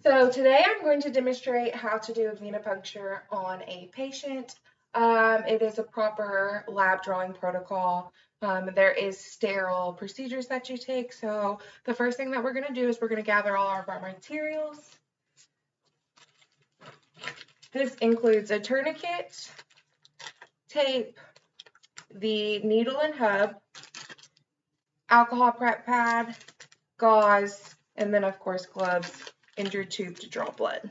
So today I'm going to demonstrate how to do a venipuncture on a patient. It is a proper lab drawing protocol. There is sterile procedures that you take. So the first thing that we're going to do is we're going to gather all of our materials. This includes a tourniquet, tape, the needle and hub, alcohol prep pad, gauze, and then of course gloves, and your tube to draw blood.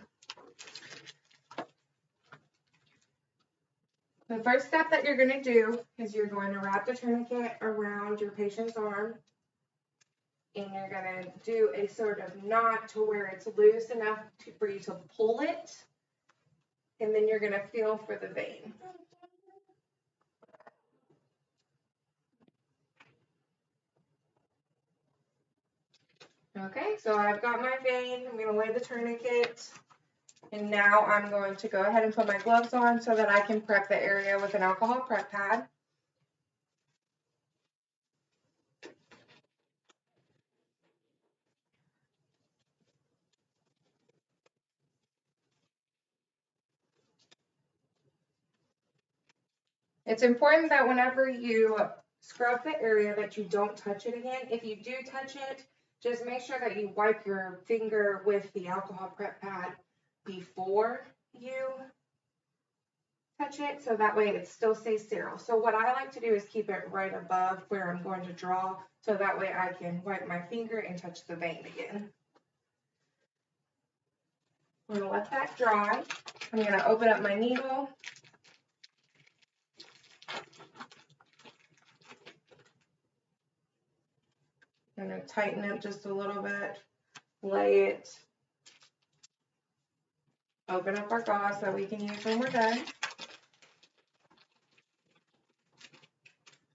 The first step that you're going to do is you're going to wrap the tourniquet around your patient's arm, and you're going to do a sort of knot to where it's loose enough for you to pull it, and then you're going to feel for the vein. Okay, so I've got my vein. I'm going to lay the tourniquet, and now I'm going to go ahead and put my gloves on so that I can prep the area with an alcohol prep pad. It's important that whenever you scrub the area that you don't touch it again. If you do touch it, just make sure that you wipe your finger with the alcohol prep pad before you touch it, so that way it still stays sterile. So what I like to do is keep it right above where I'm going to draw, so that way I can wipe my finger and touch the vein again. I'm going to let that dry. I'm going to open up my needle. I'm going to tighten it just a little bit, lay it, open up our gauze that we can use when we're done.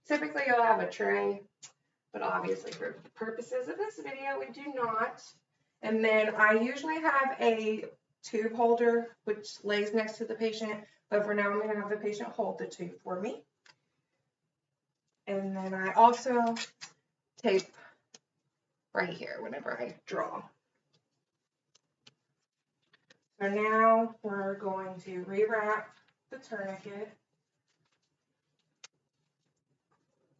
Typically you'll have a tray, but obviously for purposes of this video, we do not. And then I usually have a tube holder which lays next to the patient, but for now I'm going to have the patient hold the tube for me. And then I also tape right here whenever I draw. So now we're going to rewrap the tourniquet.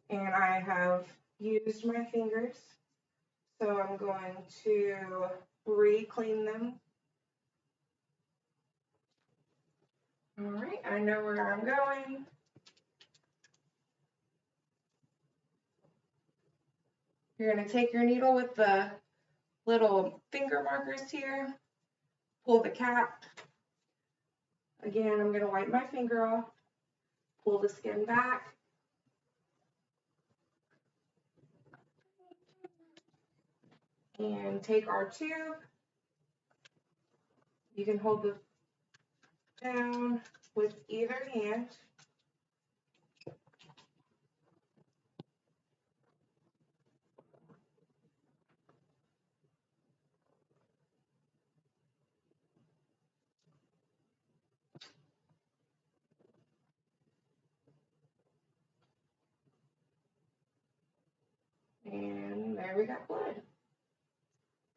And I have used my fingers, so I'm going to re-clean them. All right, I know where I'm going. You're going to take your needle with the little finger markers here, pull the cap. Again, I'm going to wipe my finger off, pull the skin back. And take our tube. You can hold it down with either hand. And there we got blood.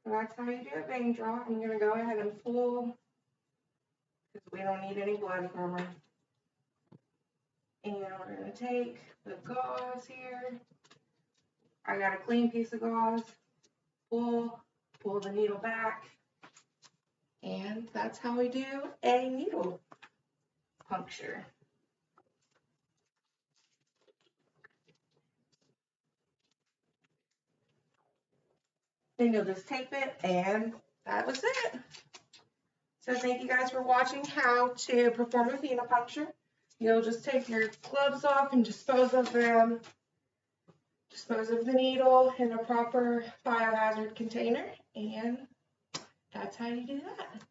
So that's how you do a vein draw. I'm going to go ahead and pull, because we don't need any blood from her. And we're going to take the gauze here. I got a clean piece of gauze. Pull the needle back. And that's how we do a needle puncture. Then you'll just tape it, and that was it. So thank you guys for watching how to perform a venipuncture. You'll just take your gloves off and dispose of them. Dispose of the needle in a proper biohazard container, and that's how you do that.